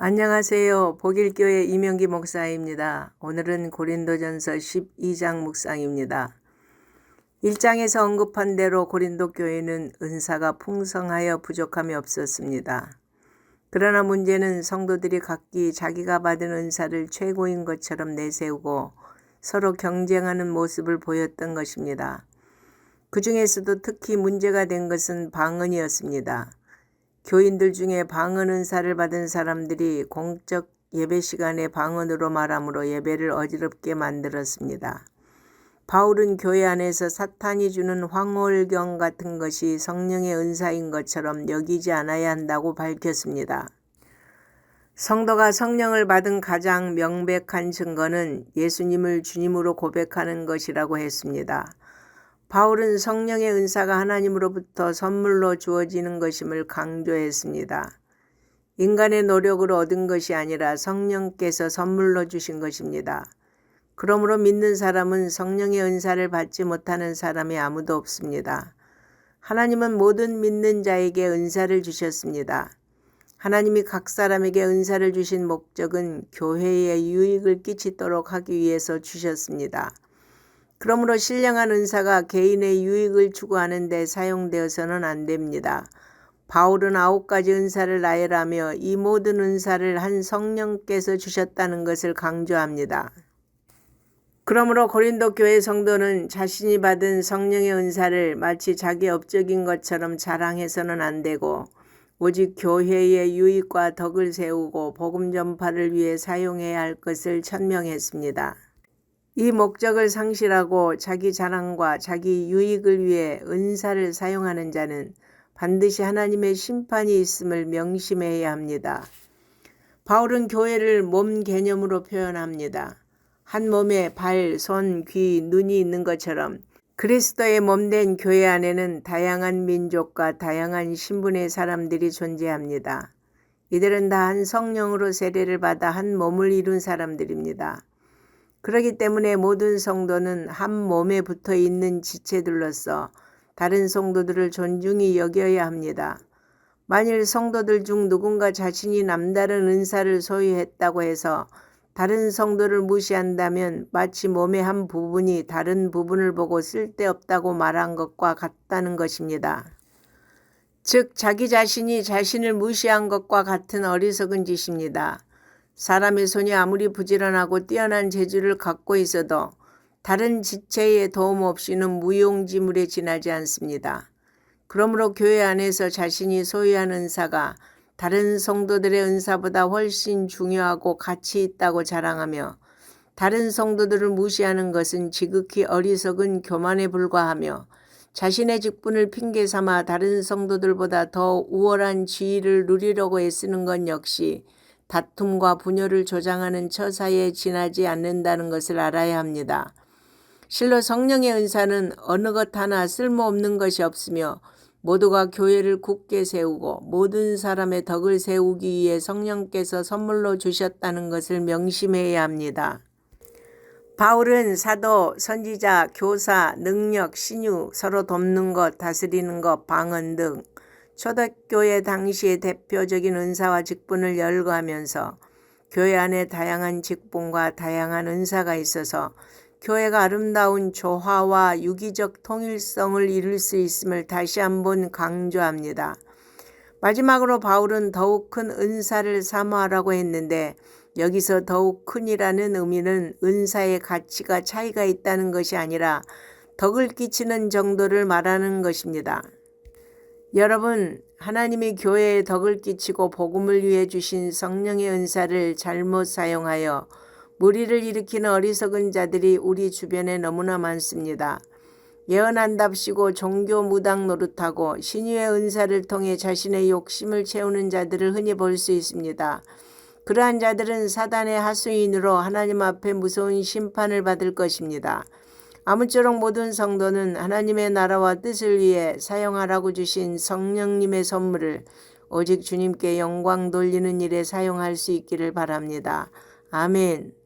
안녕하세요. 복일교회 이명기 목사입니다. 오늘은 고린도전서 12장 묵상입니다. 1장에서 언급한 대로 고린도 교회는 은사가 풍성하여 부족함이 없었습니다. 그러나 문제는 성도들이 각기 자기가 받은 은사를 최고인 것처럼 내세우고 서로 경쟁하는 모습을 보였던 것입니다. 그 중에서도 특히 문제가 된 것은 방언이었습니다. 교인들 중에 방언 은사를 받은 사람들이 공적 예배 시간에 방언으로 말함으로 예배를 어지럽게 만들었습니다. 바울은 교회 안에서 사탄이 주는 황홀경 같은 것이 성령의 은사인 것처럼 여기지 않아야 한다고 밝혔습니다. 성도가 성령을 받은 가장 명백한 증거는 예수님을 주님으로 고백하는 것이라고 했습니다. 바울은 성령의 은사가 하나님으로부터 선물로 주어지는 것임을 강조했습니다. 인간의 노력으로 얻은 것이 아니라 성령께서 선물로 주신 것입니다. 그러므로 믿는 사람은 성령의 은사를 받지 못하는 사람이 아무도 없습니다. 하나님은 모든 믿는 자에게 은사를 주셨습니다. 하나님이 각 사람에게 은사를 주신 목적은 교회에 유익을 끼치도록 하기 위해서 주셨습니다. 그러므로 신령한 은사가 개인의 유익을 추구하는 데 사용되어서는 안 됩니다. 바울은 9가지 은사를 나열하며 이 모든 은사를 한 성령께서 주셨다는 것을 강조합니다. 그러므로 고린도 교회 성도는 자신이 받은 성령의 은사를 마치 자기 업적인 것처럼 자랑해서는 안 되고 오직 교회의 유익과 덕을 세우고 복음 전파를 위해 사용해야 할 것을 천명했습니다. 이 목적을 상실하고 자기 자랑과 자기 유익을 위해 은사를 사용하는 자는 반드시 하나님의 심판이 있음을 명심해야 합니다. 바울은 교회를 몸 개념으로 표현합니다. 한 몸에 발, 손, 귀, 눈이 있는 것처럼 그리스도의 몸된 교회 안에는 다양한 민족과 다양한 신분의 사람들이 존재합니다. 이들은 다 한 성령으로 세례를 받아 한 몸을 이룬 사람들입니다. 그렇기 때문에 모든 성도는 한 몸에 붙어 있는 지체들로서 다른 성도들을 존중히 여겨야 합니다. 만일 성도들 중 누군가 자신이 남다른 은사를 소유했다고 해서 다른 성도를 무시한다면 마치 몸의 한 부분이 다른 부분을 보고 쓸데없다고 말한 것과 같다는 것입니다. 즉 자기 자신이 자신을 무시한 것과 같은 어리석은 짓입니다. 사람의 손이 아무리 부지런하고 뛰어난 재주를 갖고 있어도 다른 지체의 도움 없이는 무용지물에 지나지 않습니다. 그러므로 교회 안에서 자신이 소유한 은사가 다른 성도들의 은사보다 훨씬 중요하고 가치 있다고 자랑하며 다른 성도들을 무시하는 것은 지극히 어리석은 교만에 불과하며 자신의 직분을 핑계 삼아 다른 성도들보다 더 우월한 지위를 누리려고 애쓰는 것 역시 다툼과 분열을 조장하는 처사에 지나지 않는다는 것을 알아야 합니다. 실로 성령의 은사는 어느 것 하나 쓸모없는 것이 없으며 모두가 교회를 굳게 세우고 모든 사람의 덕을 세우기 위해 성령께서 선물로 주셨다는 것을 명심해야 합니다. 바울은 사도, 선지자, 교사, 능력, 신유, 서로 돕는 것, 다스리는 것, 방언 등 초대교회 당시의 대표적인 은사와 직분을 열거하면서 교회 안에 다양한 직분과 다양한 은사가 있어서 교회가 아름다운 조화와 유기적 통일성을 이룰 수 있음을 다시 한번 강조합니다. 마지막으로 바울은 더욱 큰 은사를 사모하라고 했는데 여기서 더욱 큰이라는 의미는 은사의 가치가 차이가 있다는 것이 아니라 덕을 끼치는 정도를 말하는 것입니다. 여러분, 하나님이 교회에 덕을 끼치고 복음을 위해 주신 성령의 은사를 잘못 사용하여 무리를 일으키는 어리석은 자들이 우리 주변에 너무나 많습니다. 예언한답시고 종교 무당 노릇하고 신유의 은사를 통해 자신의 욕심을 채우는 자들을 흔히 볼 수 있습니다. 그러한 자들은 사단의 하수인으로 하나님 앞에 무서운 심판을 받을 것입니다. 아무쪼록 모든 성도는 하나님의 나라와 뜻을 위해 사용하라고 주신 성령님의 선물을 오직 주님께 영광 돌리는 일에 사용할 수 있기를 바랍니다. 아멘.